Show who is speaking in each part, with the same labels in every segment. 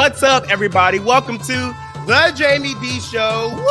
Speaker 1: What's up, everybody? Welcome to the Jaime Dee Show. Woo!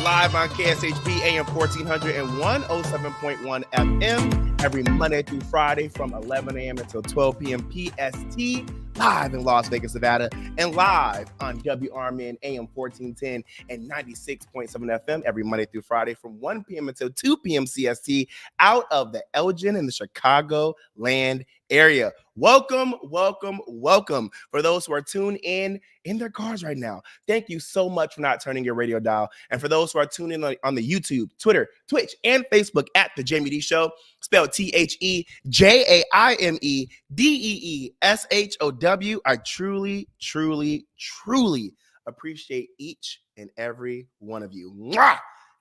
Speaker 1: Live on KSHP AM 1400 and 107.1 FM every Monday through Friday from 11 a.m. until 12 p.m. PST. Live in Las Vegas, Nevada, and live on WRMN AM 1410 and 96.7 FM every Monday through Friday from 1 p.m. until 2 p.m. CST out of the Elgin in the Chicago land area. Welcome, welcome, welcome. For those who are tuned in their cars right now, thank you so much for not turning your radio dial. And for those who are tuned in on the YouTube, Twitter, Twitch, and Facebook at The Jaime Dee Show, spelled TheJaimieDeeshow, I truly, truly, truly appreciate each and every one of you. Mwah!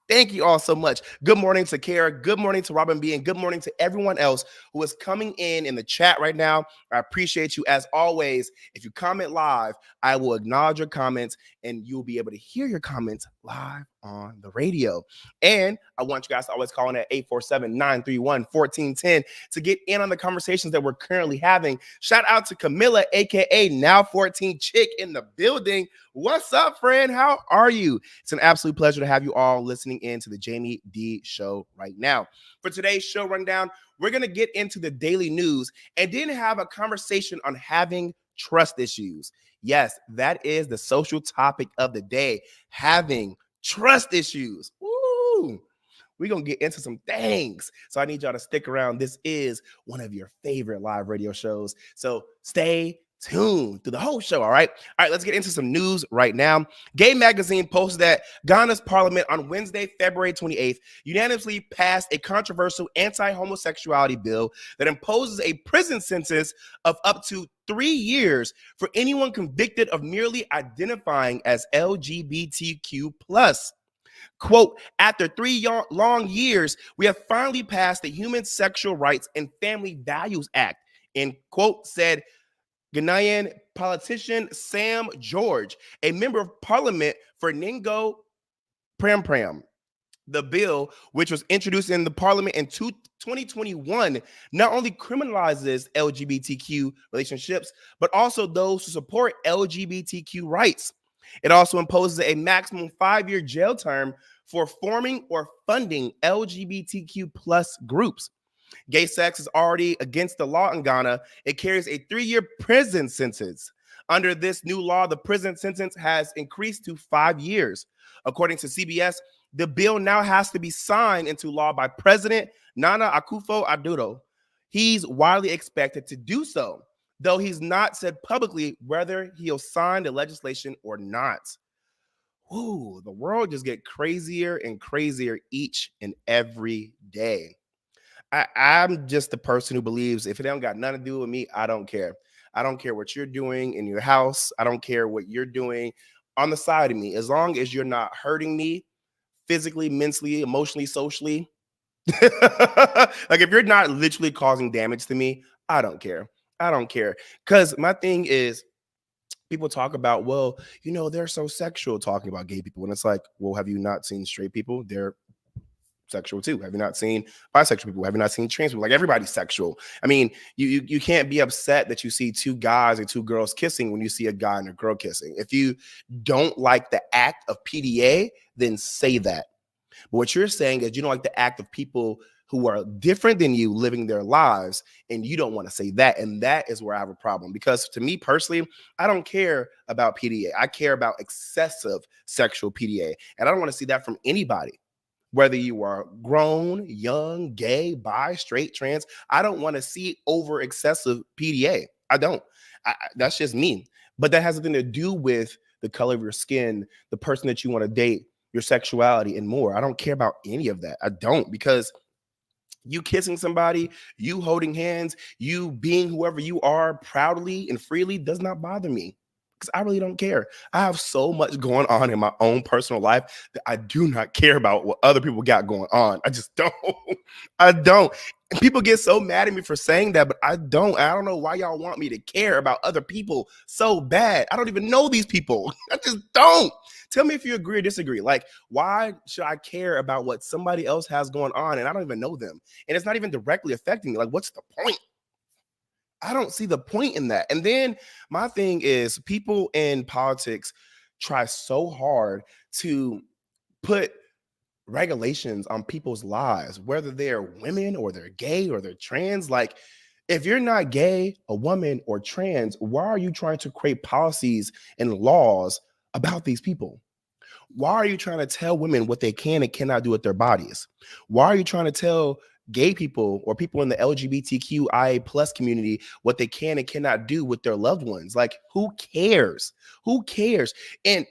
Speaker 1: Thank you all so much. Good morning to Kara. Good morning to Robin B. And good morning to everyone else who is coming in the chat right now. I appreciate you as always. If you comment live, I will acknowledge your comments and you'll be able to hear your comments live on the radio. And I want you guys to always call in at 847-931-1410 to get in on the conversations that we're currently having. Shout out to Camilla, aka Now 14 Chick in the building. What's up, friend? How are you? It's an absolute pleasure to have you all listening in to the Jaime Dee Show right now. For today's show rundown, we're going to get into the daily news and then have a conversation on having trust issues. Yes, that is the social topic of the day, having trust issues. Woo! We're going to get into some things. So I need y'all to stick around. This is one of your favorite live radio shows. So stay tuned through the whole show, all right? All right, let's get into some news right now. Gay Magazine posted that Ghana's parliament on Wednesday, February 28th, unanimously passed a controversial anti-homosexuality bill that imposes a prison sentence of up to 3 years for anyone convicted of merely identifying as LGBTQ+. Quote, after 3 long years, we have finally passed the Human Sexual Rights and Family Values Act, end quote, said Ghanaian politician Sam George, a member of parliament for Ningo Pram. The bill, which was introduced in the parliament in 2021, not only criminalizes LGBTQ relationships, but also those who support LGBTQ rights. It also imposes a maximum 5-year jail term for forming or funding LGBTQ plus groups. Gay sex is already against the law in Ghana. It carries a 3-year prison sentence. Under this new law, the prison sentence has increased to 5 years. According to CBS, the bill now has to be signed into law by President Nana Akufo-Addo. He's widely expected to do so, though he's not said publicly whether he'll sign the legislation or not. Ooh, the world just gets crazier and crazier each and every day. I'm just the person who believes if it don't got nothing to do with me, I don't care. I don't care what you're doing in your house. I don't care what you're doing on the side of me. As long as you're not hurting me physically, mentally, emotionally, socially. Like if you're not literally causing damage to me, I don't care. I don't care. Because my thing is, people talk about, well, you know, they're so sexual talking about gay people. And it's like, well, have you not seen straight people? They're sexual too. Have you not seen bisexual people? Have you not seen trans people? Like everybody's sexual. I mean, you can't be upset that you see 2 guys or 2 girls kissing when you see a guy and a girl kissing. If you don't like the act of PDA, then say that. But what you're saying is you don't like the act of people who are different than you living their lives, and you don't want to say that. And that is where I have a problem. Because to me personally, I don't care about PDA. I care about excessive sexual PDA. And I don't want to see that from anybody. Whether you are grown, young, gay, bi, straight, trans, I don't want to see over excessive PDA. I don't. That's just me. But that has nothing to do with the color of your skin, the person that you want to date, your sexuality, and more. I don't care about any of that. I don't, because you kissing somebody, you holding hands, you being whoever you are proudly and freely does not bother me. Because I really don't care. I have so much going on in my own personal life that I do not care about what other people got going on. I just don't. I don't. And people get so mad at me for saying that, but I don't. I don't know why y'all want me to care about other people so bad. I don't even know these people. I just don't. Tell me if you agree or disagree. Like, why should I care about what somebody else has going on and I don't even know them? And it's not even directly affecting me. Like, what's the point? I don't see the point in that. And then my thing is people in politics try so hard to put regulations on people's lives, whether they're women or they're gay or they're trans. Like, if you're not gay, a woman, or trans, why are you trying to create policies and laws about these people? Why are you trying to tell women what they can and cannot do with their bodies? Why are you trying to tell gay people or people in the LGBTQIA plus community what they can and cannot do with their loved ones? Like, who cares? Who cares? And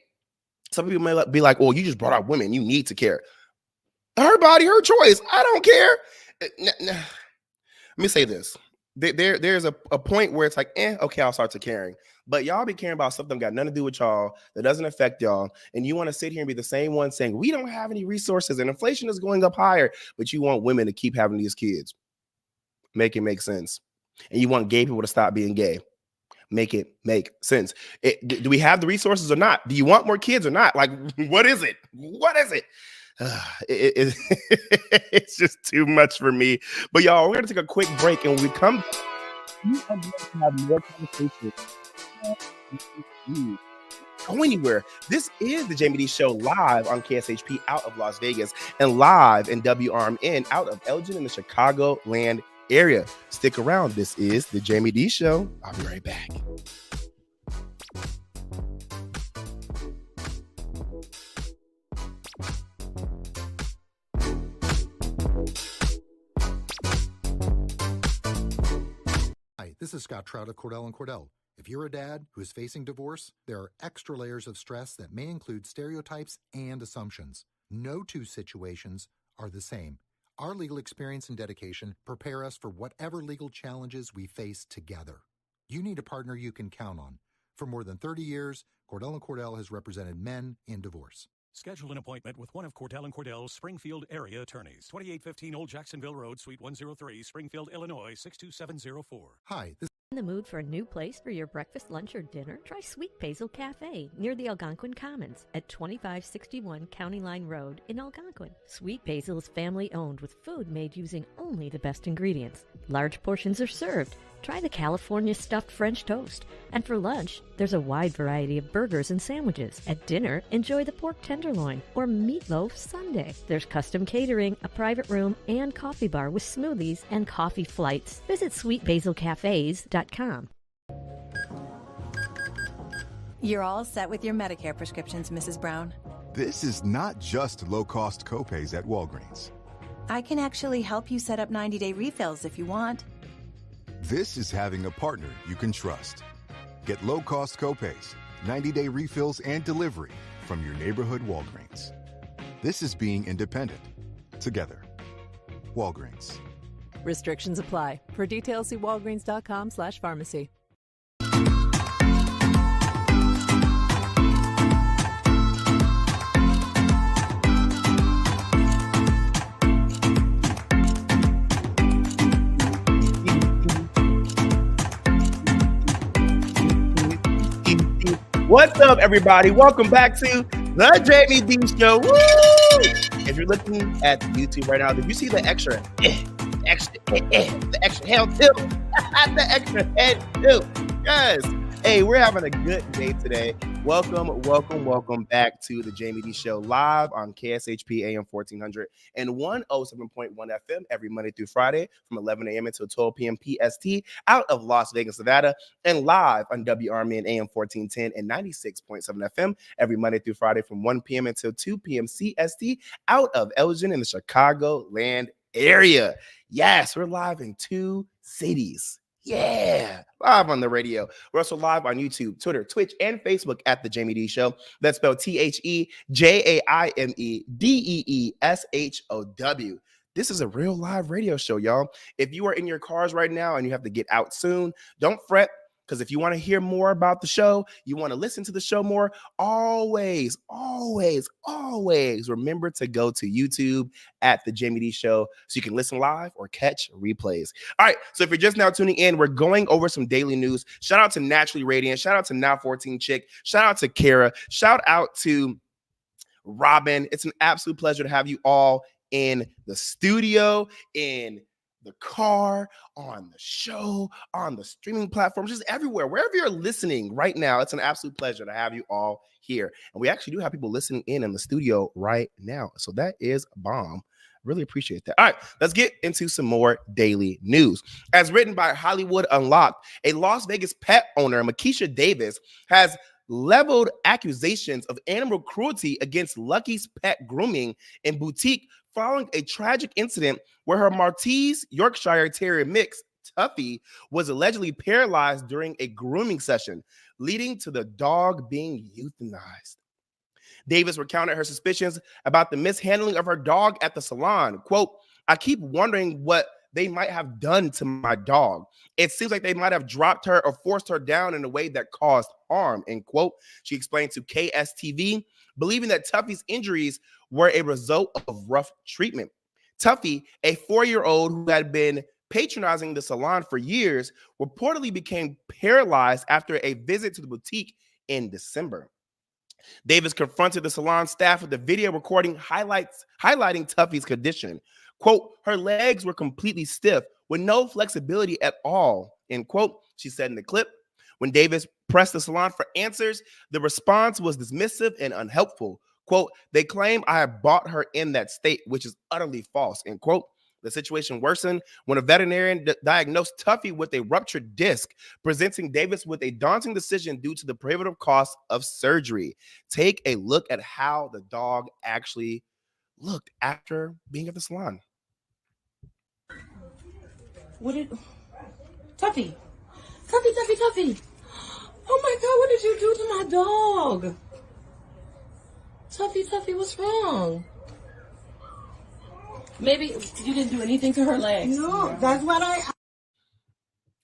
Speaker 1: some people may be like, "Oh, you just brought up women. You need to care." Her body, her choice. I don't care. Let me say this. There's a point where it's like, okay, I'll start to caring. But y'all be caring about stuff that got nothing to do with y'all, that doesn't affect y'all. And you want to sit here and be the same one saying, we don't have any resources and inflation is going up higher, but you want women to keep having these kids. Make it make sense. And you want gay people to stop being gay. Make it make sense. Do we have the resources or not? Do you want more kids or not? Like, what is it? What is it? It's just too much for me. But y'all, we're gonna take a quick break, and when we come back, we are going to have more conversations. Go anywhere. This is the Jaime Dee Show live on KSHP out of Las Vegas and live in WRMN out of Elgin in the Chicagoland area. Stick around. This is the Jaime Dee Show. I'll be right back.
Speaker 2: Hi, this is Scott Trout of Cordell & Cordell. If you're a dad who is facing divorce, there are extra layers of stress that may include stereotypes and assumptions. No two situations are the same. Our legal experience and dedication prepare us for whatever legal challenges we face together. You need a partner you can count on. For more than 30 years, Cordell & Cordell has represented men in divorce.
Speaker 3: Schedule an appointment with one of Cordell & Cordell's Springfield area attorneys. 2815 Old Jacksonville Road, Suite 103, Springfield, Illinois, 62704.
Speaker 2: Hi, this
Speaker 4: In the mood for a new place for your breakfast, lunch, or dinner? Try Sweet Basil Cafe near the Algonquin Commons at 2561 County Line Road in Algonquin. Sweet Basil is family owned with food made using only the best ingredients. Large portions are served. Try the California stuffed French toast. And for lunch, there's a wide variety of burgers and sandwiches. At dinner, enjoy the pork tenderloin or meatloaf sundae. There's custom catering, a private room, and coffee bar with smoothies and coffee flights. Visit sweetbasilcafes.com.
Speaker 5: You're all set with your Medicare prescriptions, Mrs. Brown.
Speaker 6: This is not just low-cost copays at Walgreens.
Speaker 5: I can actually help you set up 90-day refills if you want.
Speaker 6: This is having a partner you can trust. Get low-cost copays, 90-day refills, and delivery from your neighborhood Walgreens. This is being independent. Together. Walgreens.
Speaker 7: Restrictions apply. For details, see walgreens.com/pharmacy.
Speaker 1: What's up, everybody? Welcome back to the Jaime Dee Show. Woo! If you're looking at YouTube right now, did you see the extra the extra hell tilt? The extra head tilt. Yes. Hey, we're having a good day today. Welcome back to the Jaime Dee Show live on KSHP AM 1400 and 107.1 FM every Monday through Friday from 11 a.m. until 12 p.m. PST out of Las Vegas, Nevada, and live on WRMN AM 1410 and 96.7 FM every Monday through Friday from 1 p.m. until 2 p.m. CST out of Elgin in the Chicagoland area. Yes, we're live in 2 cities. Yeah, live on the radio. We're also live on YouTube, Twitter, Twitch, and Facebook at The Jaime Dee Show. That's spelled TheJaimeDeeshow. This is a real live radio show, y'all. If you are in your cars right now and you have to get out soon, don't fret. Because if you want to hear more about the show, you want to listen to the show more, always remember to go to YouTube at The Jaime Dee Show so you can listen live or catch replays. All right, so if you're just now tuning in, we're going over some daily news. Shout out to Naturally Radiant. Shout out to Now 14 Chick. Shout out to Kara. Shout out to Robin. It's an absolute pleasure to have you all in the studio, in the car, on the show, on the streaming platforms, just everywhere. Wherever you're listening right now, it's an absolute pleasure to have you all here. And we actually do have people listening in the studio right now. So that is bomb. Really appreciate that. All right, let's get into some more daily news. As written by Hollywood Unlocked, a Las Vegas pet owner, Makisha Davis, has leveled accusations of animal cruelty against Lucky's Pet Grooming and Boutique following a tragic incident where her Maltese Yorkshire Terrier mix, Tuffy, was allegedly paralyzed during a grooming session, leading to the dog being euthanized. Davis recounted her suspicions about the mishandling of her dog at the salon. Quote, I keep wondering what they might have done to my dog. It seems like they might have dropped her or forced her down in a way that caused harm, end quote. She explained to KSTV, believing that Tuffy's injuries were a result of rough treatment. Tuffy, a 4-year-old who had been patronizing the salon for years, reportedly became paralyzed after a visit to the boutique in December. Davis confronted the salon staff with the video recording highlighting Tuffy's condition. Quote, her legs were completely stiff with no flexibility at all, end quote, she said in the clip. When Davis pressed the salon for answers, the response was dismissive and unhelpful. Quote, they claim I have bought her in that state, which is utterly false, end quote. The situation worsened when a veterinarian diagnosed Tuffy with a ruptured disc, presenting Davis with a daunting decision due to the prohibitive cost of surgery. Take a look at how the dog actually looked after being at the salon.
Speaker 8: What did... Tuffy! Oh my God, what did you do to my dog? Tuffy, what's wrong? Maybe you didn't do anything to her legs.
Speaker 9: No, that's what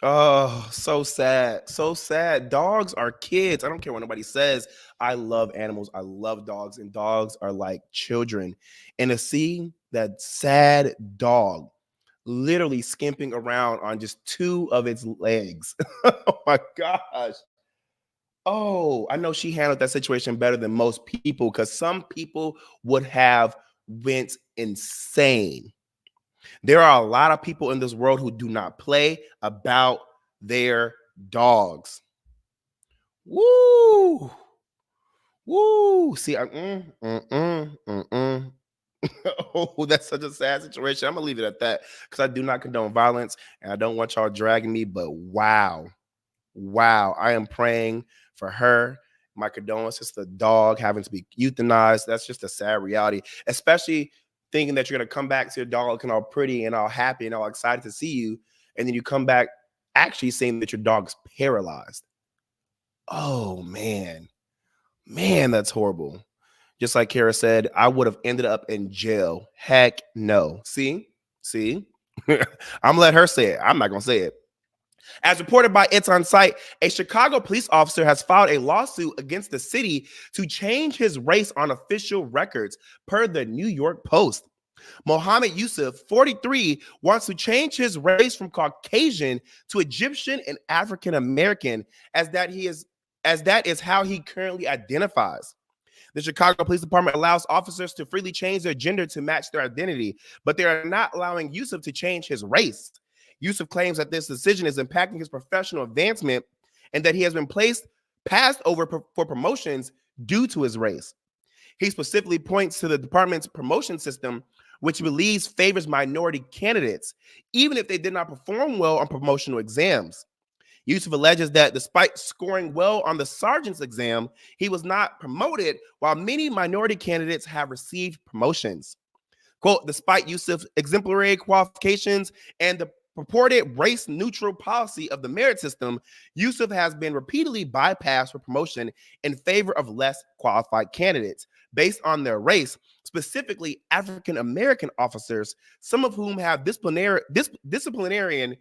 Speaker 1: Oh, so sad. So sad. Dogs are kids. I don't care what nobody says. I love animals. I love dogs, and dogs are like children. And to see that sad dog literally skimping around on just 2 of its legs. Oh my gosh. Oh, I know she handled that situation better than most people, because some people would have went insane. There are a lot of people in this world who do not play about their dogs. Woo! Woo! See, oh, that's such a sad situation. I'm gonna leave it at that, because I do not condone violence and I don't want y'all dragging me. But wow, I am praying for her. My condolences to the dog having to be euthanized. That's just a sad reality, especially thinking that you're going to come back to your dog looking all pretty and all happy and all excited to see you. And then you come back actually saying that your dog's paralyzed. Oh, man, that's horrible. Just like Kara said, I would have ended up in jail. Heck no. See, I'm gonna let her say it. I'm not going to say it. As reported by It's On Site, a Chicago police officer has filed a lawsuit against the city to change his race on official records, per the New York Post. Mohammed Yusuf, 43, wants to change his race from Caucasian to Egyptian and African American, as that is how he currently identifies. The Chicago Police Department allows officers to freely change their gender to match their identity, but they are not allowing Yusuf to change his race. Yusuf claims that this decision is impacting his professional advancement and that he has been passed over for promotions due to his race. He specifically points to the department's promotion system, which he believes favors minority candidates, even if they did not perform well on promotional exams. Yusuf alleges that despite scoring well on the sergeant's exam, he was not promoted, while many minority candidates have received promotions. Quote, despite Yusuf's exemplary qualifications and the purported race-neutral policy of the merit system, Yusuf has been repeatedly bypassed for promotion in favor of less qualified candidates based on their race, specifically African-American officers, some of whom have disciplinarian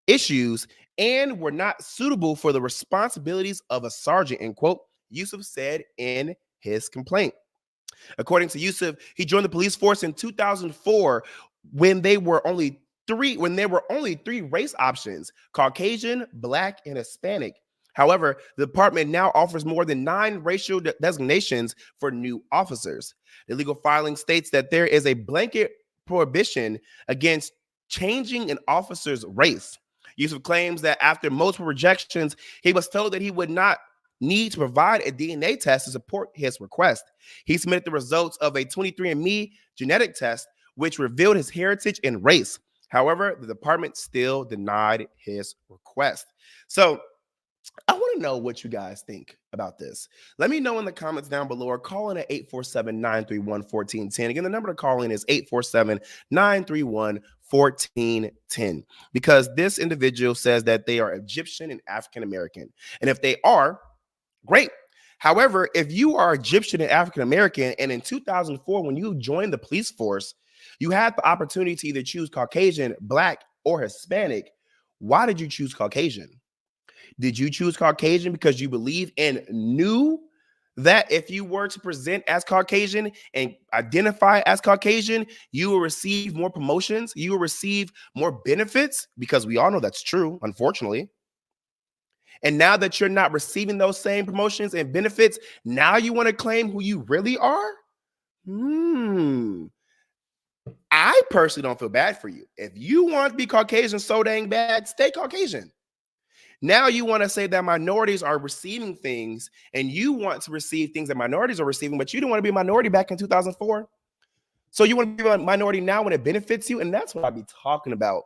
Speaker 1: issues and were not suitable for the responsibilities of a sergeant, end quote, Yusuf said in his complaint. According to Yusuf, he joined the police force in 2004 when there were only 3 race options: Caucasian, Black, and Hispanic. However, the department now offers more than 9 racial designations for new officers. The legal filing states that there is a blanket prohibition against changing an officer's race. Yusuf claims that after multiple rejections, he was told that he would not need to provide a DNA test to support his request. He submitted the results of a 23andMe genetic test, which revealed his heritage and race. However, the department still denied his request. So I want to know what you guys think about this. Let me know in the comments down below or call in at 847-931-1410. Again, the number to call in is 847-931-1410 because this individual says that they are Egyptian and African American. And if they are, great. However, if you are Egyptian and African American, and in 2004, when you joined the police force, you had the opportunity to either choose Caucasian, Black, or Hispanic, why did you choose Caucasian? Did you choose Caucasian because you believe and knew that if you were to present as Caucasian and identify as Caucasian, you will receive more promotions, you will receive more benefits? Because we all know that's true, unfortunately. And now that you're not receiving those same promotions and benefits, now you want to claim who you really are? I personally don't feel bad for you. If you want to be Caucasian so dang bad, stay Caucasian. Now you want to say that minorities are receiving things and you want to receive things that minorities are receiving, but you didn't want to be a minority back in 2004. So you want to be a minority now when it benefits you? And that's what I be talking about.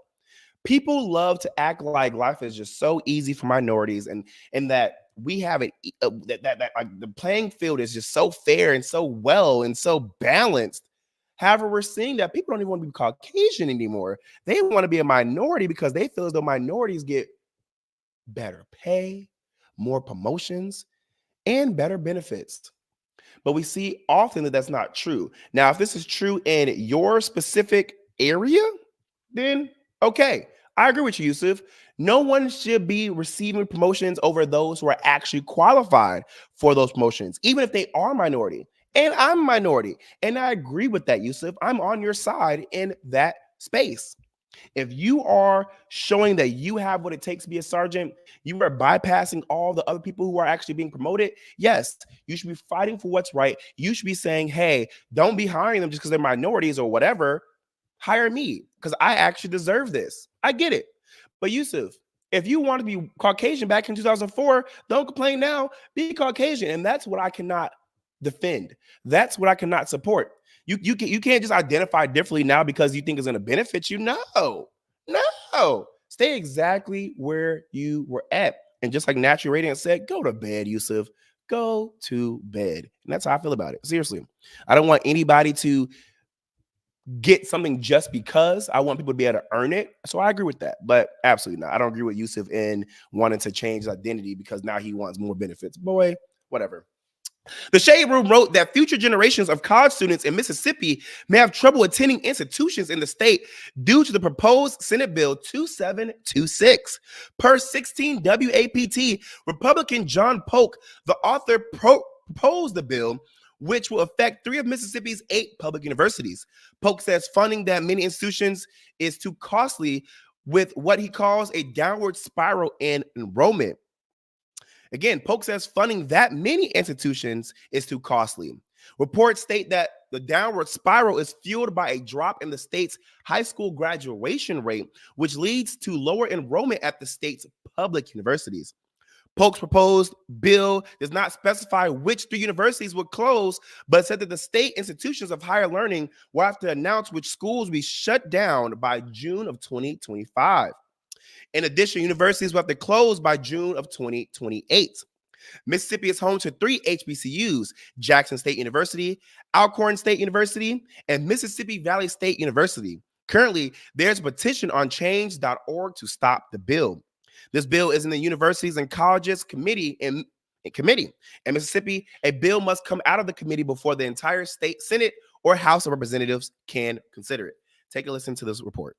Speaker 1: People love to act like life is just so easy for minorities and that we have it, that like the playing field is just so fair and so well and so balanced. However, we're seeing that people don't even want to be Caucasian anymore. They want to be a minority because they feel as though minorities get better pay, more promotions, and better benefits. But we see often that that's not true. Now, if this is true in your specific area, then okay. I agree with you, Yusuf. No one should be receiving promotions over those who are actually qualified for those promotions, even if they are minority. And I'm a minority. And I agree with that, Yusuf. I'm on your side in that space. If you are showing that you have what it takes to be a sergeant, you are bypassing all the other people who are actually being promoted. Yes, you should be fighting for what's right. You should be saying, hey, don't be hiring them just because they're minorities or whatever. Hire me because I actually deserve this. I get it. But Yusuf, if you want to be Caucasian back in 2004, don't complain now. Be Caucasian. And that's what I cannot defend. That's what I cannot support. You can't just identify differently now because you think it's going to benefit you. No. Stay exactly where you were at. And just like Natural Radiant said, go to bed, Yusuf. Go to bed. And that's how I feel about it. Seriously. I don't want anybody to get something just because. I want people to be able to earn it. So I agree with that. But absolutely not. I don't agree with Yusuf in wanting to change his identity because now he wants more benefits. Boy, whatever. The Shade Room wrote that future generations of college students in Mississippi may have trouble attending institutions in the state due to the proposed Senate Bill 2726. Per 16 WAPT, Republican John Polk, the author, proposed the bill, which will affect 3 of Mississippi's 8 public universities. Polk says funding that many institutions is too costly, with what he calls a downward spiral in enrollment. Again, Polk says funding that many institutions is too costly. Reports state that the downward spiral is fueled by a drop in the state's high school graduation rate, which leads to lower enrollment at the state's public universities. Polk's proposed bill does not specify which 3 universities will close, but said that the state institutions of higher learning will have to announce which schools will be shut down by June of 2025. In addition, universities will have to close by June of 2028. Mississippi is home to 3 HBCUs: Jackson State University, Alcorn State University, and Mississippi Valley State University. Currently, there's a petition on change.org to stop the bill. This bill is in the Universities and Colleges Committee in Mississippi. A bill must come out of the committee before the entire state Senate or House of Representatives can consider it. Take a listen to this report.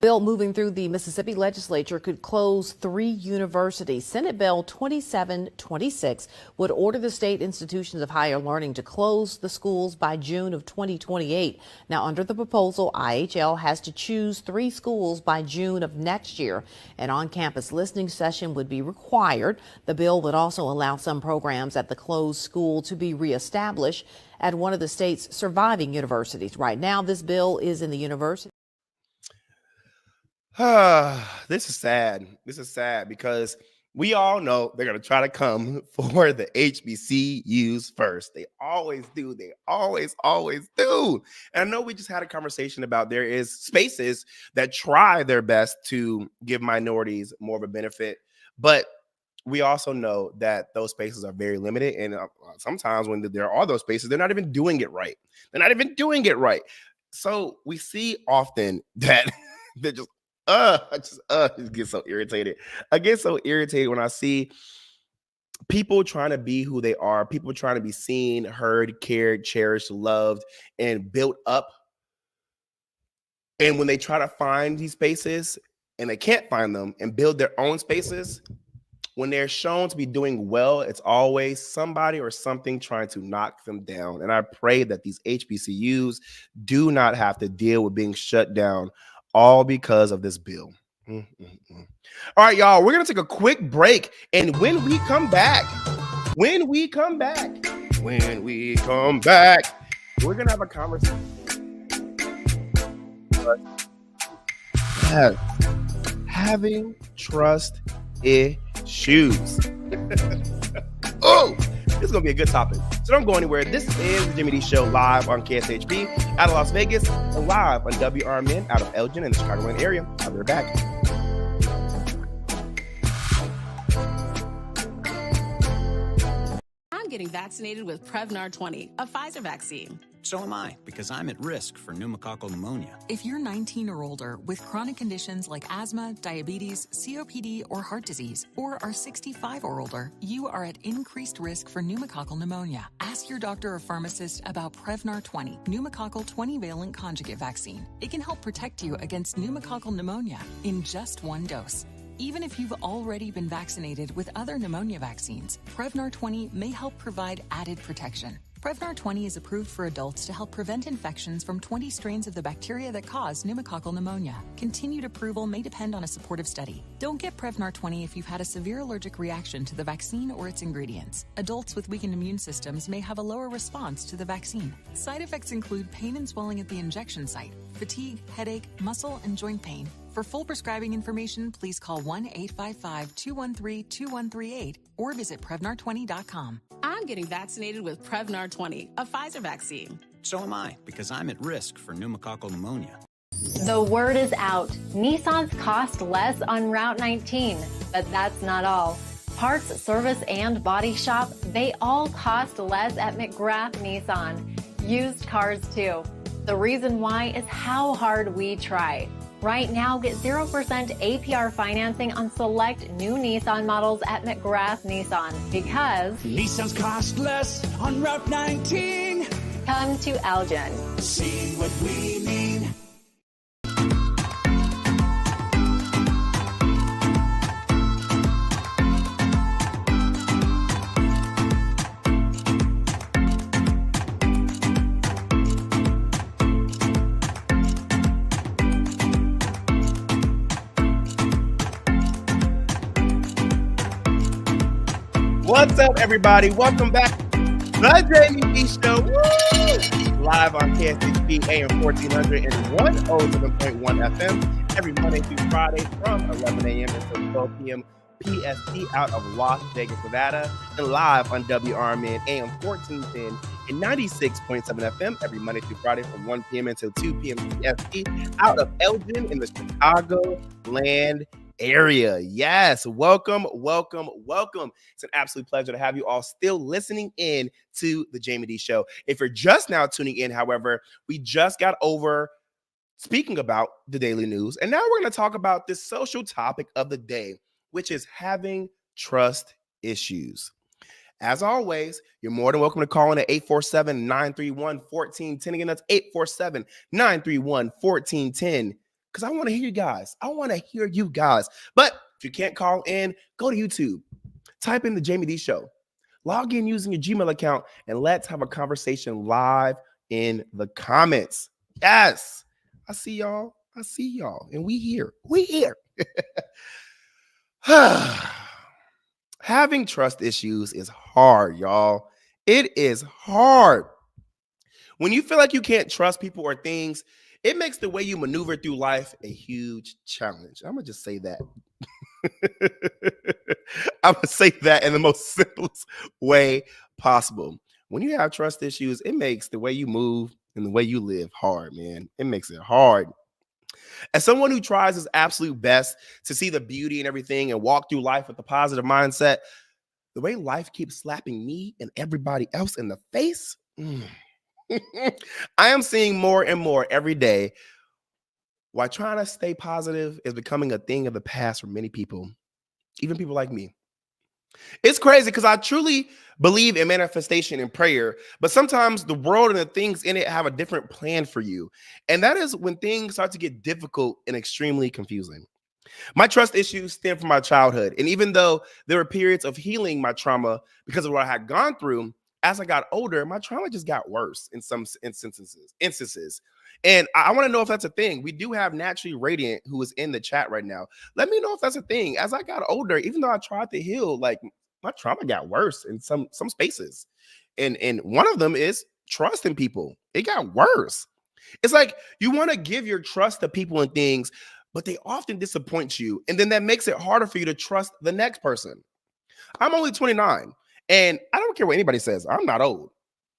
Speaker 9: Bill moving through the Mississippi legislature could close 3 universities. Senate Bill 2726 would order the state institutions of higher learning to close the schools by June of 2028. Now, under the proposal, IHL has to choose 3 schools by June of next year. An on-campus listening session would be required. The bill would also allow some programs at the closed school to be reestablished at one of the state's surviving universities. Right now, this bill is in the university.
Speaker 1: This is sad. This is sad because we all know they're going to try to come for the HBCUs first. They always do. They always do. And I know we just had a conversation about there is spaces that try their best to give minorities more of a benefit, but we also know that those spaces are very limited. And sometimes when there are those spaces, they're not even doing it right. They're not even doing it right. So we see often that they're just, I just get so irritated. I get so irritated when I see people trying to be who they are, people trying to be seen, heard, cared, cherished, loved, and built up. And when they try to find these spaces and they can't find them and build their own spaces, when they're shown to be doing well, it's always somebody or something trying to knock them down. And I pray that these HBCUs do not have to deal with being shut down all because of this bill. All right, y'all, we're going to take a quick break. And when we come back, we're going to have a conversation. Yes. Having trust issues. Oh, this is going to be a good topic. So don't go anywhere. This is the Jaime Dee Show live on KSHP out of Las Vegas and live on WRMN out of Elgin in the Chicagoland area. I'll be right back.
Speaker 10: I'm getting vaccinated with Prevnar 20, a Pfizer vaccine.
Speaker 11: So am I, because I'm at risk for pneumococcal pneumonia.
Speaker 12: If you're 19 or older with chronic conditions like asthma, diabetes, COPD, or heart disease, or are 65 or older, you are at increased risk for pneumococcal pneumonia. Ask your doctor or pharmacist about Prevnar 20, pneumococcal 20-valent conjugate vaccine. It can help protect you against pneumococcal pneumonia in just one dose. Even if you've already been vaccinated with other pneumonia vaccines, Prevnar 20 may help provide added protection. Prevnar 20 is approved for adults to help prevent infections from 20 strains of the bacteria that cause pneumococcal pneumonia. Continued approval may depend on a supportive study. Don't get Prevnar 20 if you've had a severe allergic reaction to the vaccine or its ingredients. Adults with weakened immune systems may have a lower response to the vaccine. Side effects include pain and swelling at the injection site, fatigue, headache, muscle, and joint pain. For full prescribing information, please call 1-855-213-2138 or visit Prevnar20.com.
Speaker 10: I'm getting vaccinated with Prevnar 20, a Pfizer vaccine.
Speaker 11: So am I, because I'm at risk for pneumococcal pneumonia.
Speaker 13: The word is out. Nissans cost less on Route 19, but that's not all. Parts, service, and body shop, they all cost less at McGrath Nissan. Used cars too. The reason why is how hard we try. Right now, get 0% APR financing on select new Nissan models at McGrath Nissan because
Speaker 14: Nissans cost less on Route 19.
Speaker 13: Come to Elgin.
Speaker 14: See what we mean.
Speaker 1: What's up, everybody? Welcome back to the Jaime Dee Show. Woo! Live on KSHP AM 1400 and 107.1 FM every Monday through Friday from 11 a.m. until 12 p.m. PST out of Las Vegas, Nevada, and live on WRMN AM 1410 and 96.7 FM every Monday through Friday from 1 p.m. until 2 p.m. PST out of Elgin in the Chicagoland area. Yes, welcome. It's an absolute pleasure to have you all still listening in to the Jaime Dee Show. If you're just now tuning in, however, we just got over speaking about the daily news, and now we're going to talk about this social topic of the day, which is having trust issues. As always, you're more than welcome to call in at 847-931-1410. Again, that's 847-931-1410. Because I want to hear you guys. But if you can't call in, go to YouTube. Type in the Jaime Dee Show. Log in using your Gmail account, and let's have a conversation live in the comments. Yes. I see y'all. And we here. Having trust issues is hard, y'all. It is hard. When you feel like you can't trust people or things, It makes the way you maneuver through life a huge challenge. I'm going to just say that. I'm going to say that in the most simplest way possible. When you have trust issues, it makes the way you move and the way you live hard, man. It makes it hard. As someone who tries his absolute best to see the beauty in everything and walk through life with a positive mindset, the way life keeps slapping me and everybody else in the face, I am seeing more and more every day why trying to stay positive is becoming a thing of the past for many people, even people like me. It's crazy because I truly believe in manifestation and prayer, but sometimes the world and the things in it have a different plan for you. And that is when things start to get difficult and extremely confusing. My trust issues stem from my childhood. And even though there were periods of healing my trauma because of what I had gone through, as I got older, my trauma just got worse in some instances. And I want to know if that's a thing. We do have Naturally Radiant who is in the chat right now. Let me know if that's a thing. As I got older, even though I tried to heal, like my trauma got worse in some spaces. And one of them is trusting people. It got worse. It's like you want to give your trust to people and things, but they often disappoint you. And then that makes it harder for you to trust the next person. I'm only 29, and I don't care what anybody says. I'm not old.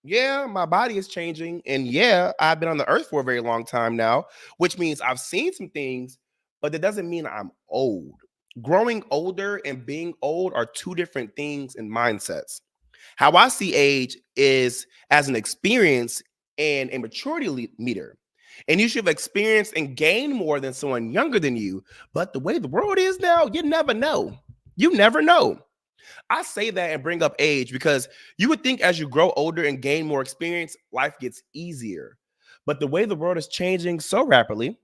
Speaker 1: Yeah, my body is changing. And yeah, I've been on the earth for a very long time now, which means I've seen some things, but that doesn't mean I'm old. Growing older and being old are two different things and mindsets. How I see age is as an experience and a maturity meter. And you should have experienced and gained more than someone younger than you. But the way the world is now, you never know. You never know. I say that and bring up age because you would think as you grow older and gain more experience, life gets easier. But the way the world is changing so rapidly,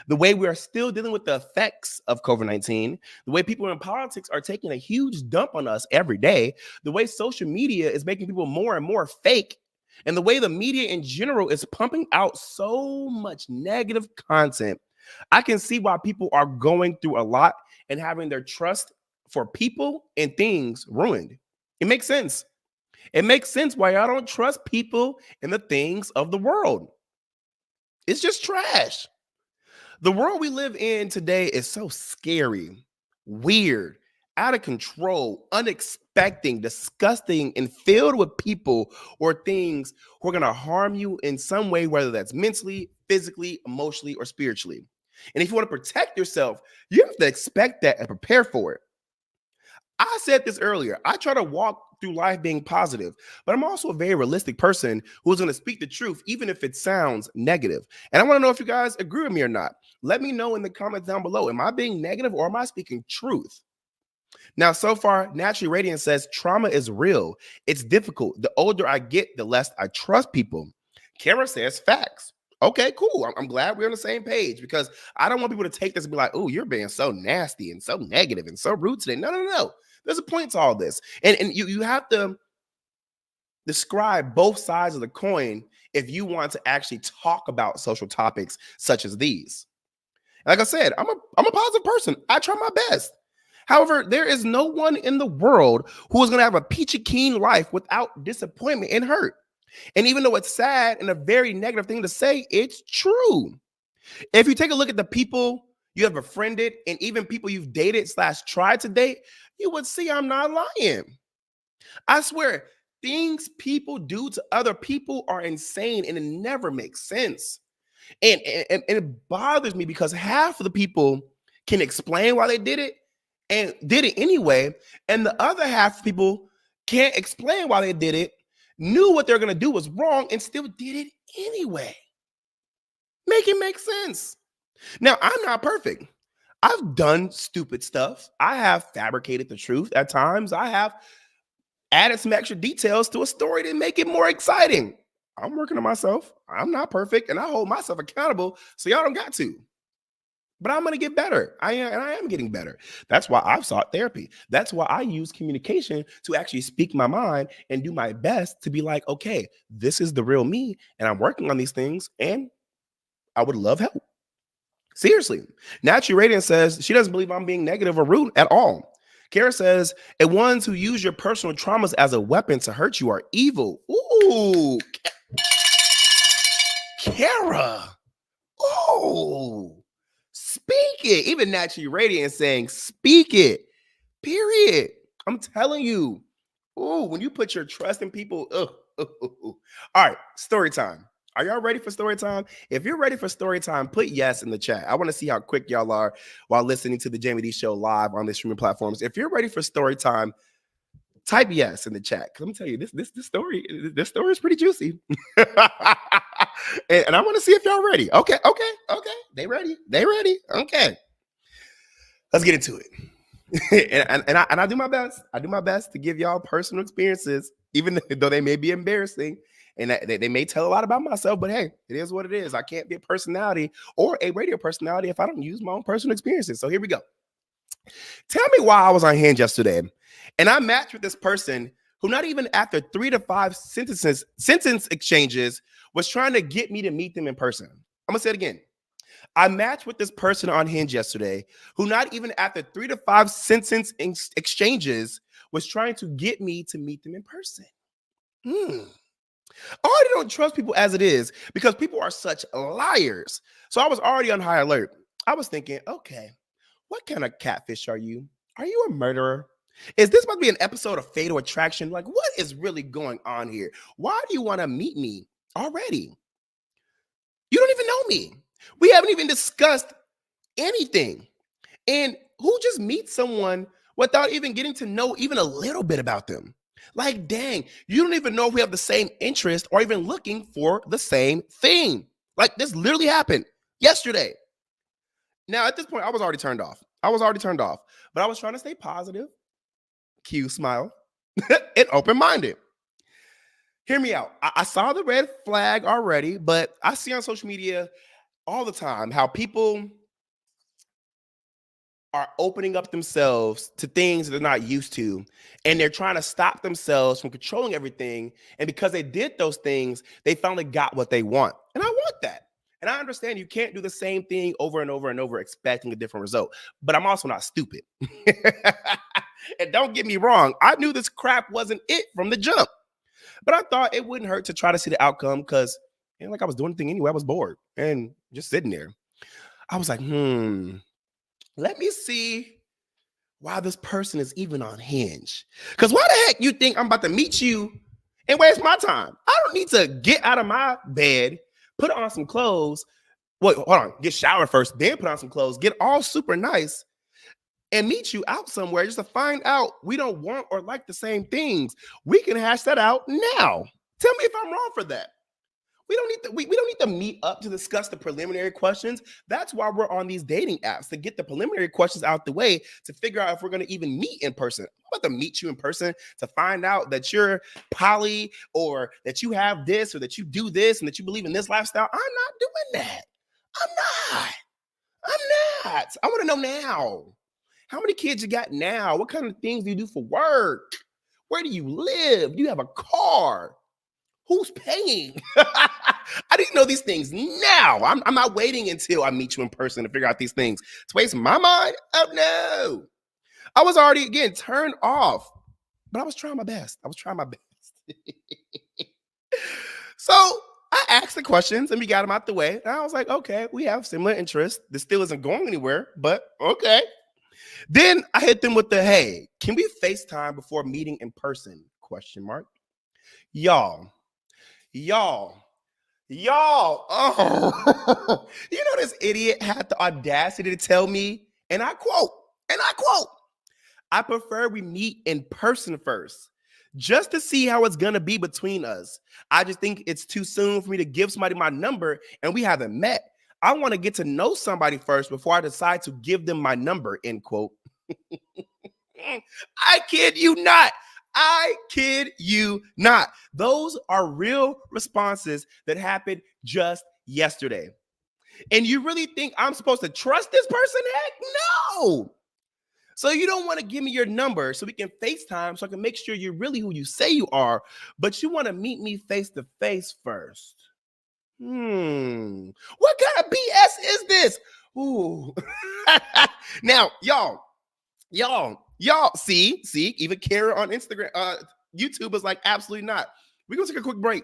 Speaker 1: the way we are still dealing with the effects of COVID-19, the way people in politics are taking a huge dump on us every day, the way social media is making people more and more fake, and the way the media in general is pumping out so much negative content, I can see why people are going through a lot and having their trust for people and things ruined. It makes sense. It makes sense why I don't trust people and the things of the world. It's just trash. The world we live in today is so scary, weird, out of control, unexpected, disgusting, and filled with people or things who are going to harm you in some way, whether that's mentally, physically, emotionally, or spiritually. And if you want to protect yourself, you have to expect that and prepare for it. I said this earlier. I try to walk through life being positive, but I'm also a very realistic person who's going to speak the truth, even if it sounds negative. And I want to know if you guys agree with me or not. Let me know in the comments down below. Am I being negative or am I speaking truth? Now, so far, Naturally Radiant says trauma is real. It's difficult. The older I get, the less I trust people. Kara says facts. Okay, cool. I'm glad we're on the same page because I don't want people to take this and be like, oh, you're being so nasty and so negative and so rude today. No. There's a point to all this. And you have to describe both sides of the coin if you want to actually talk about social topics such as these. Like I said, I'm a positive person. I try my best. However, there is no one in the world who is going to have a peachy keen life without disappointment and hurt. And even though it's sad and a very negative thing to say, it's true. If you take a look at the people you have befriended and even people you've dated / tried to date, you would see I'm not lying. I swear, things people do to other people are insane and it never makes sense. And it bothers me because half of the people can explain why they did it and did it anyway. And the other half of people can't explain why they did it, knew what they're going to do was wrong, and still did it anyway. Make it make sense. Now, I'm not perfect. I've done stupid stuff. I have fabricated the truth at times. I have added some extra details to a story to make it more exciting. I'm working on myself. I'm not perfect, and I hold myself accountable, so y'all don't got to. But I'm going to get better. I am getting better. That's why I've sought therapy. That's why I use communication to actually speak my mind and do my best to be like, okay, this is the real me, and I'm working on these things, and I would love help. Seriously. Naturally Radiant says she doesn't believe I'm being negative or rude at all. Kara says, and ones who use your personal traumas as a weapon to hurt you are evil. Ooh. Kara. Oh, speak it. Even Naturally Radiant saying, speak it. Period. I'm telling you. Oh, when you put your trust in people. All right, story time. Are y'all ready for story time? If you're ready for story time, put yes in the chat. I want to see how quick y'all are while listening to the Jaime Dee Show live on the streaming platforms. If you're ready for story time, type yes in the chat. Cause I'm telling you, this story is pretty juicy. and I want to see if y'all ready. Okay. They ready. Okay. Let's get into it. and I do my best. I do my best to give y'all personal experiences, even though they may be embarrassing and they may tell a lot about myself. But hey, it is what it is. I can't be a personality or a radio personality if I don't use my own personal experiences. So here we go. Tell me why I was on Hinge yesterday, and I matched with this person who, not even after 3 to 5 sentence exchanges, was trying to get me to meet them in person. I'm gonna say it again. I matched with this person on Hinge yesterday who, not even after 3 to 5 sentence exchanges, was trying to get me to meet them in person. I already don't trust people as it is because people are such liars. So I was already on high alert. I was thinking, okay, what kind of catfish are you? Are you a murderer? Is this about to be an episode of Fatal Attraction? Like, what is really going on here? Why do you want to meet me already? You don't even know me. We haven't even discussed anything. And who just meets someone without even getting to know even a little bit about them? Like, dang, you don't even know if we have the same interest or even looking for the same thing. Like, this literally happened yesterday. Now, at this point, I was already turned off. But I was trying to stay positive, cue smile, and open-minded. Hear me out. I saw the red flag already, but I see on social media all the time how people are opening up themselves to things that they're not used to, and they're trying to stop themselves from controlling everything. And because they did those things, they finally got what they want. And I want that. And I understand you can't do the same thing over and over and over expecting a different result. But I'm also not stupid. And don't get me wrong, I knew this crap wasn't it from the jump. But I thought it wouldn't hurt to try to see the outcome because, like, I was doing anything anyway. I was bored and just sitting there. I was like, let me see why this person is even on Hinge. Because why the heck you think I'm about to meet you and waste my time? I don't need to get out of my bed, put on some clothes. Wait, hold on. Get showered first, then put on some clothes, get all super nice, and meet you out somewhere just to find out we don't want or like the same things. We can hash that out now. Tell me if I'm wrong for that. We don't need to meet up to discuss the preliminary questions. That's why we're on these dating apps, to get the preliminary questions out the way, to figure out if we're going to even meet in person. I'm about to meet you in person to find out that you're poly, or that you have this, or that you do this, and that you believe in this lifestyle. I'm not doing that. I'm not. I want to know now. How many kids you got now? What kind of things do you do for work? Where do you live? Do you have a car? Who's paying? I didn't know these things now. I'm not waiting until I meet you in person to figure out these things. To waste my mind? Oh, no. I was already, again, turned off. But I was trying my best. So I asked the questions and we got them out the way. And I was like, okay, we have similar interests. This still isn't going anywhere, but okay. Then I hit them with the, hey, can we FaceTime before meeting in person? ? Y'all. Oh, you know, this idiot had the audacity to tell me, and I quote, I prefer we meet in person first, just to see how it's going to be between us. I just think it's too soon for me to give somebody my number and we haven't met. I want to get to know somebody first before I decide to give them my number, end quote. I kid you not. Those are real responses that happened just yesterday. And you really think I'm supposed to trust this person? Heck no. So you don't want to give me your number so we can FaceTime so I can make sure you're really who you say you are, but you want to meet me face to face first. What kind of BS is this? Ooh. Now, y'all, see, even Kara on Instagram, YouTube is like, absolutely not. We're going to take a quick break.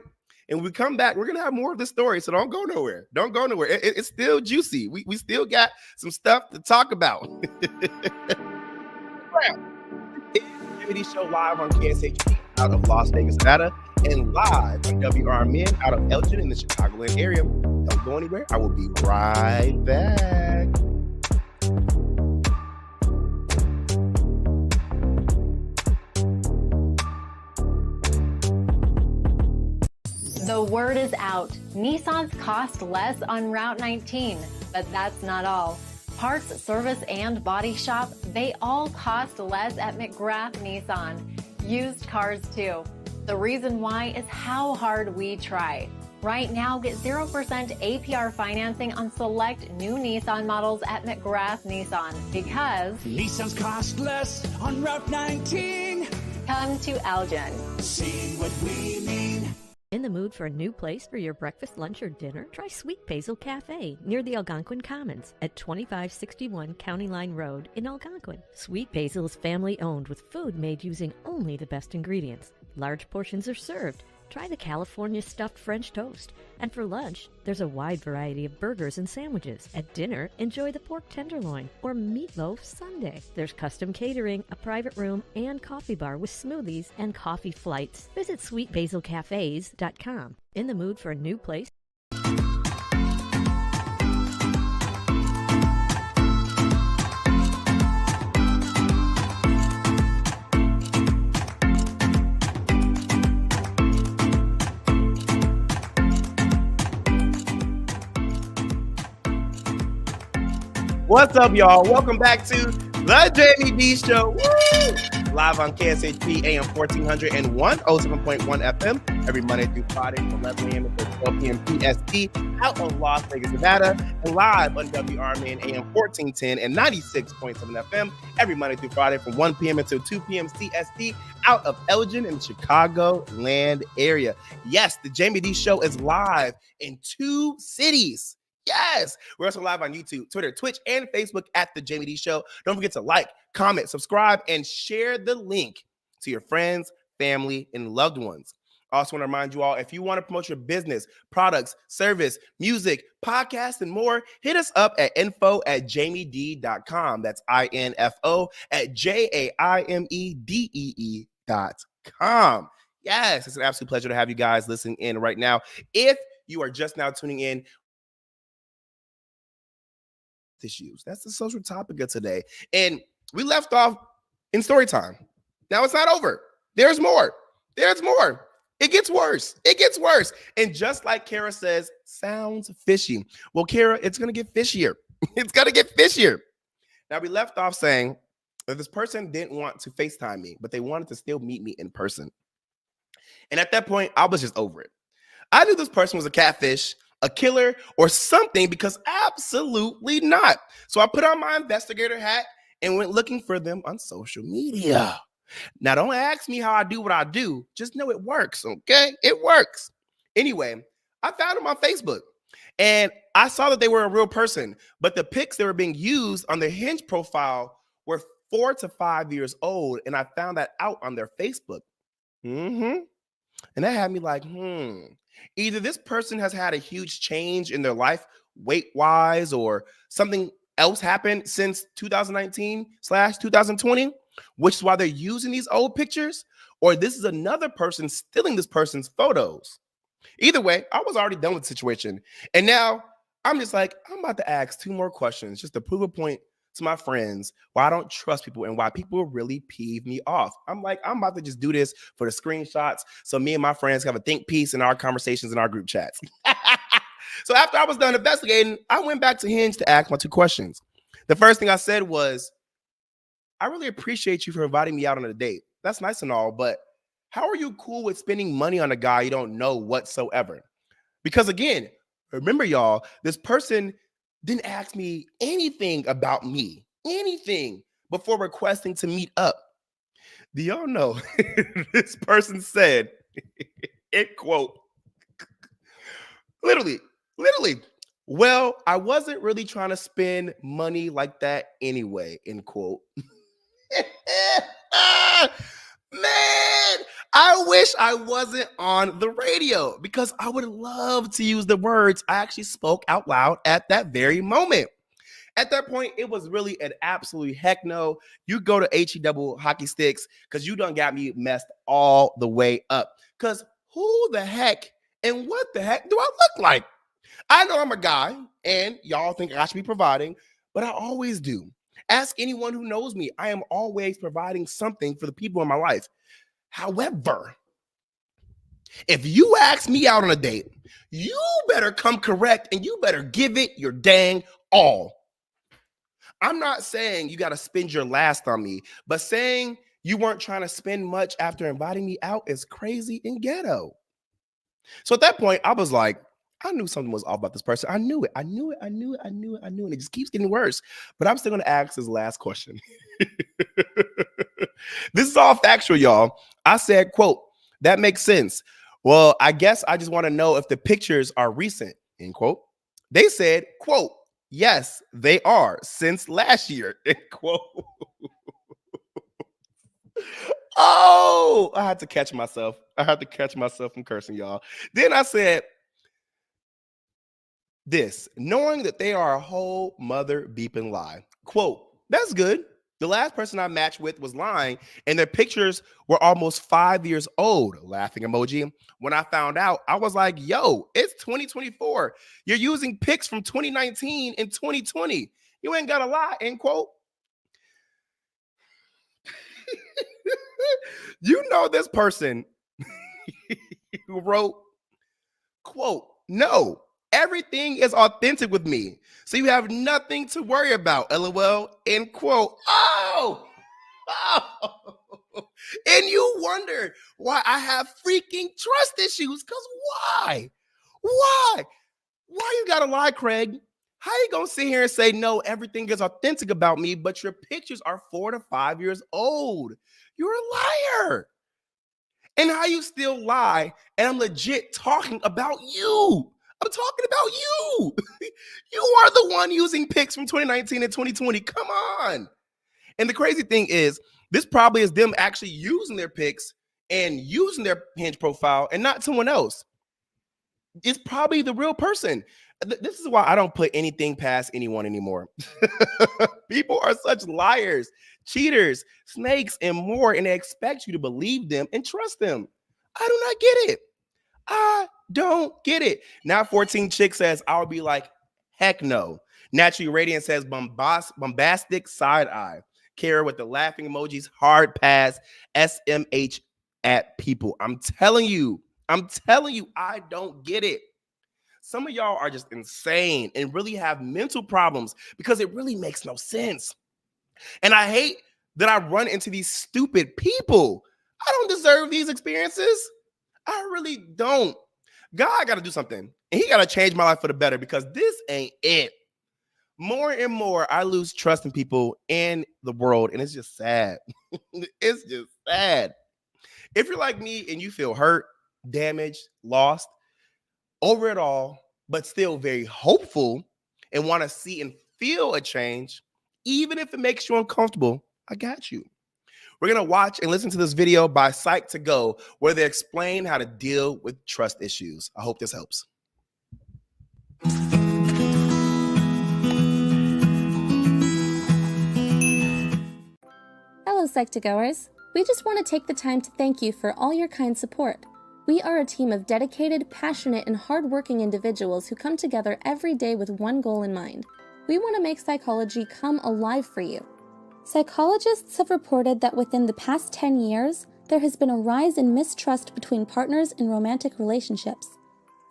Speaker 1: And when we come back, we're going to have more of this story. So don't go nowhere. Don't go nowhere. It's still juicy. We still got some stuff to talk about. Jaime Dee Show live on KSHP out of Las Vegas, Nevada, and live on WRMN out of Elgin in the Chicagoland area. Don't go anywhere. I will be right back.
Speaker 13: The word is out. Nissans cost less on Route 19, but that's not all. Parts, service, and body shop, they all cost less at McGrath Nissan. Used cars too. The reason why is how hard we try. Right now, get 0% APR financing on select new Nissan models at McGrath Nissan because
Speaker 14: Nissans cost less on Route 19.
Speaker 13: Come to Elgin.
Speaker 14: See what we mean.
Speaker 4: In the mood for a new place for your breakfast, lunch, or dinner? Try Sweet Basil Cafe near the Algonquin Commons at 2561 County Line Road in Algonquin. Sweet Basil is family owned with food made using only the best ingredients. Large portions are served. Try the California stuffed French toast. And for lunch, there's a wide variety of burgers and sandwiches. At dinner, enjoy the pork tenderloin or meatloaf sundae. There's custom catering, a private room, and coffee bar with smoothies and coffee flights. Visit sweetbasilcafes.com. In the mood for a new place?
Speaker 1: What's up, y'all? Welcome back to the Jaime Dee Show. Woo! Live on KSHP AM 1400 and 107.1 FM every Monday through Friday from 11 a.m. to 12 p.m. PST out of Las Vegas, Nevada, and live on WRMN AM 1410 and 96.7 FM every Monday through Friday from 1 p.m. until 2 p.m. CST out of Elgin in the Chicagoland area. Yes, the Jaime Dee Show is live in 2 cities. Yes, we're also live on YouTube, Twitter, Twitch, and Facebook at The Jaime Dee Show. Don't forget to like, comment, subscribe, and share the link to your friends, family, and loved ones. I also want to remind you all, if you want to promote your business, products, service, music, podcast, and more, hit us up at info@jaimedee.com. That's info at jaimedee.com. Yes, it's an absolute pleasure to have you guys listening in right now. If you are just now tuning in, issues. That's the social topic of today. And we left off in story time. Now it's not over. There's more. There's more. It gets worse. It gets worse. And just like Kara says, sounds fishy. Well, Kara, it's going to get fishier. It's going to get fishier. Now we left off saying that this person didn't want to FaceTime me, but they wanted to still meet me in person. And at that point, I was just over it. I knew this person was a catfish, a killer, or something, because absolutely not. So I put on my investigator hat and went looking for them on social media. Now, don't ask me how I do what I do. Just know it works, okay? It works. Anyway, I found them on Facebook, and I saw that they were a real person, but the pics that were being used on their Hinge profile were 4 to 5 years old, and I found that out on their Facebook. And that had me like, either this person has had a huge change in their life weight-wise, or something else happened since 2019/2020, which is why they're using these old pictures, or this is another person stealing this person's photos. Either way, I was already done with the situation. And now I'm just like, I'm about to ask 2 more questions just to prove a point to my friends why I don't trust people and why people really peeve me off. I'm like, I'm about to just do this for the screenshots so me and my friends have a think piece in our conversations in our group chats. So after I was done investigating, I went back to Hinge to ask my 2 questions. The first thing I said was, I really appreciate you for inviting me out on a date. That's nice and all, but how are you cool with spending money on a guy you don't know whatsoever? Because again, remember y'all, this person didn't ask me anything about me, anything, before requesting to meet up. Do y'all know this person said, it quote, literally, well, I wasn't really trying to spend money like that anyway, end quote. Man, I wish I wasn't on the radio because I would love to use the words I actually spoke out loud at that very moment. At that point, it was really an absolute heck no. You go to HE double hockey sticks because you done got me messed all the way up. Because who the heck and what the heck do I look like? I know I'm a guy and y'all think I should be providing, but I always do. Ask anyone who knows me. I am always providing something for the people in my life. However, if you ask me out on a date, you better come correct and you better give it your dang all. I'm not saying you got to spend your last on me, but saying you weren't trying to spend much after inviting me out is crazy and ghetto. So at that point, I was like, I knew something was off about this person. I knew it. And it just keeps getting worse. But I'm still going to ask this last question. This is all factual, y'all. I said, quote, that makes sense. Well, I guess I just want to know if the pictures are recent, end quote. They said, quote, yes, they are since last year, end quote. Oh, I had to catch myself. From cursing, y'all. Then I said this, knowing that they are a whole mother beeping lie. Quote, that's good. The last person I matched with was lying, and their pictures were almost 5 years old. Laughing emoji. When I found out, I was like, yo, it's 2024. You're using pics from 2019 and 2020. You ain't got to lie, end quote. You know this person who wrote, quote, no, everything is authentic with me, so you have nothing to worry about, LOL, end quote. Oh! And you wonder why I have freaking trust issues, because why? Why you gotta lie, Craig? How you gonna sit here and say, no, everything is authentic about me, but your pictures are 4 to 5 years old? You're a liar. And how you still lie, and I'm legit talking about you. I'm talking about you. You are the one using pics from 2019 and 2020. Come on. And the crazy thing is, this probably is them actually using their pics and using their Hinge profile and not someone else. It's probably the real person. This is why I don't put anything past anyone anymore. People are such liars, cheaters, snakes, and more, and they expect you to believe them and trust them. I do not get it. I don't get it. Now 14 Chick says, I'll be like, heck no. Naturally Radiant says, bombastic side eye. Kara with the laughing emojis, hard pass, SMH at people. I'm telling you, I don't get it. Some of y'all are just insane and really have mental problems because it really makes no sense. And I hate that I run into these stupid people. I don't deserve these experiences. I really don't. God got to do something. And he got to change my life for the better because this ain't it. More and more, I lose trust in people in the world. And it's just sad. It's just sad. If you're like me and you feel hurt, damaged, lost, over it all, but still very hopeful and want to see and feel a change, even if it makes you uncomfortable, I got you. We're going to watch and listen to this video by Psych2Go where they explain how to deal with trust issues. I hope this helps.
Speaker 15: Hello, Psych2Goers. We just want to take the time to thank you for all your kind support. We are a team of dedicated, passionate, and hardworking individuals who come together every day with one goal in mind. We want to make psychology come alive for you. Psychologists have reported that within the past 10 years, there has been a rise in mistrust between partners in romantic relationships.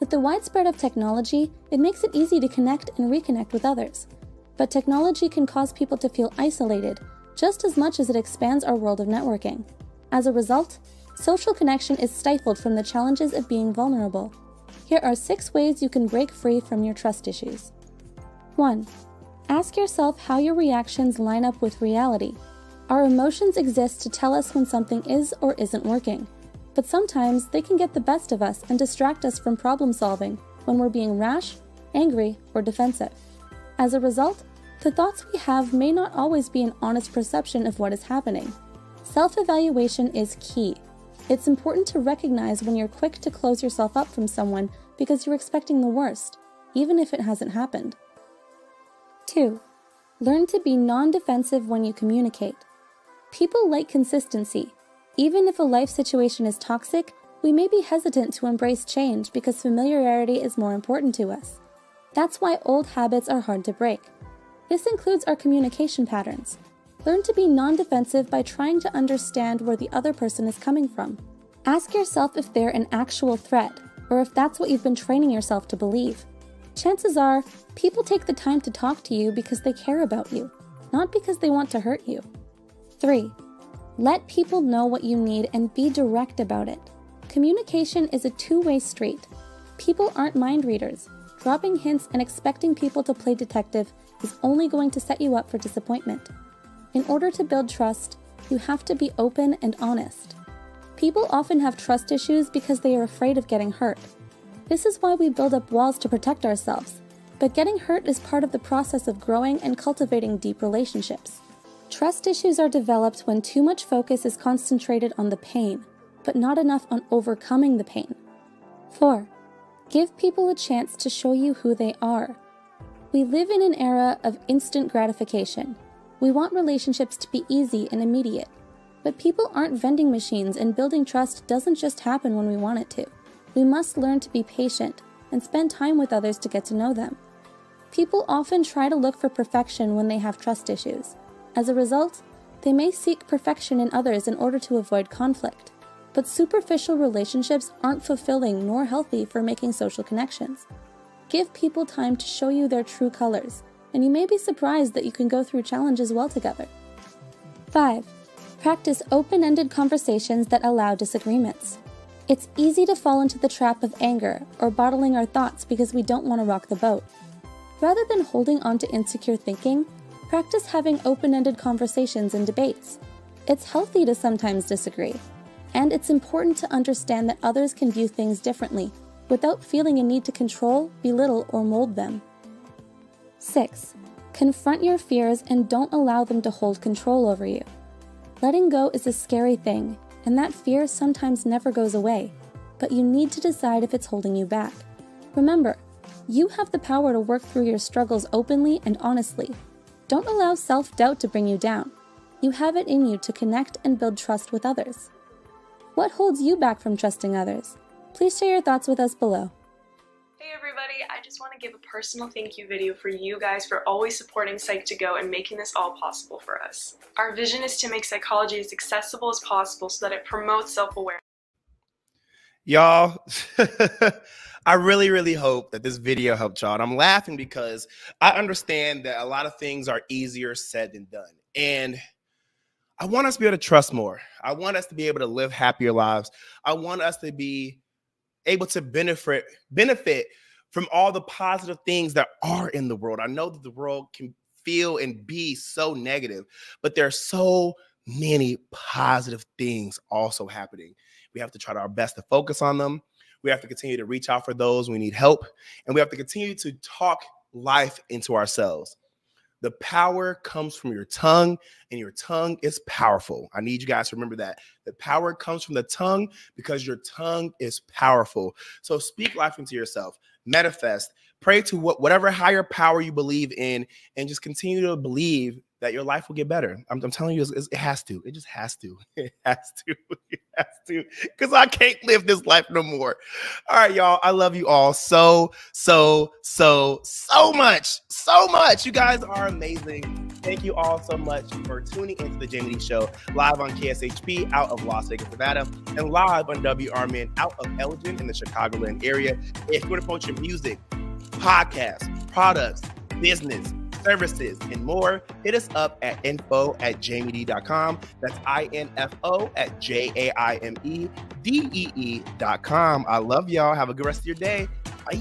Speaker 15: With the widespread of technology, it makes it easy to connect and reconnect with others. But technology can cause people to feel isolated, just as much as it expands our world of networking. As a result, social connection is stifled from the challenges of being vulnerable. Here are 6 ways you can break free from your trust issues. 1. Ask yourself how your reactions line up with reality. Our emotions exist to tell us when something is or isn't working, but sometimes they can get the best of us and distract us from problem solving when we're being rash, angry, or defensive. As a result, the thoughts we have may not always be an honest perception of what is happening. Self-evaluation is key. It's important to recognize when you're quick to close yourself up from someone because you're expecting the worst, even if it hasn't happened. 2. Learn to be non-defensive when you communicate. People like consistency. Even if a life situation is toxic, we may be hesitant to embrace change because familiarity is more important to us. That's why old habits are hard to break. This includes our communication patterns. Learn to be non-defensive by trying to understand where the other person is coming from. Ask yourself if they're an actual threat, or if that's what you've been training yourself to believe. Chances are, people take the time to talk to you because they care about you, not because they want to hurt you. 3. Let people know what you need and be direct about it. Communication is a two-way street. People aren't mind readers. Dropping hints and expecting people to play detective is only going to set you up for disappointment. In order to build trust, you have to be open and honest. People often have trust issues because they are afraid of getting hurt. This is why we build up walls to protect ourselves, but getting hurt is part of the process of growing and cultivating deep relationships. Trust issues are developed when too much focus is concentrated on the pain, but not enough on overcoming the pain. 4. Give people a chance to show you who they are. We live in an era of instant gratification. We want relationships to be easy and immediate. But people aren't vending machines, and building trust doesn't just happen when we want it to. We must learn to be patient and spend time with others to get to know them. People often try to look for perfection when they have trust issues. As a result, they may seek perfection in others in order to avoid conflict. But superficial relationships aren't fulfilling nor healthy for making social connections. Give people time to show you their true colors, and you may be surprised that you can go through challenges well together. 5. Practice open-ended conversations that allow disagreements. It's easy to fall into the trap of anger or bottling our thoughts because we don't want to rock the boat. Rather than holding on to insecure thinking, practice having open-ended conversations and debates. It's healthy to sometimes disagree, and it's important to understand that others can view things differently without feeling a need to control, belittle, or mold them. 6. Confront your fears and don't allow them to hold control over you. Letting go is a scary thing, and that fear sometimes never goes away, but you need to decide if it's holding you back. Remember, you have the power to work through your struggles openly and honestly. Don't allow self-doubt to bring you down. You have it in you to connect and build trust with others. What holds you back from trusting others? Please share your thoughts with us below.
Speaker 16: Hey everybody, I just want to give a personal thank you video for you guys for always supporting Psych2Go and making this all possible for us. Our vision is to make psychology as accessible as possible so that it promotes self-awareness.
Speaker 1: Y'all, I really hope that this video helped y'all. And I'm laughing because I understand that a lot of things are easier said than done. And I want us to be able to trust more. I want us to be able to live happier lives. I want us to be able to benefit from all the positive things that are in the world. I know that the world can feel and be so negative, but there are so many positive things also happening. We have to try our best to focus on them. We have to continue to reach out for those we need help, and we have to continue to talk life into ourselves. The power comes from your tongue, and your tongue is powerful. I need you guys to remember that. The power comes from the tongue because your tongue is powerful. So speak life into yourself, manifest, pray to whatever higher power you believe in, and just continue to believe that your life will get better. I'm telling you, it has to. It just has to. It has to. It has to. Because I can't live this life no more. All right, y'all. I love you all so much. So much. You guys are amazing. Thank you all so much for tuning into the Jaime Dee Show, live on KSHP out of Las Vegas, Nevada, and live on WRMN out of Elgin in the Chicagoland area. If you want to promote your music, podcasts, products, business, services, and more, hit us up at info@jaimedee.com. That's info@jaimedee.com. I love y'all. Have a good rest of your day. Bye.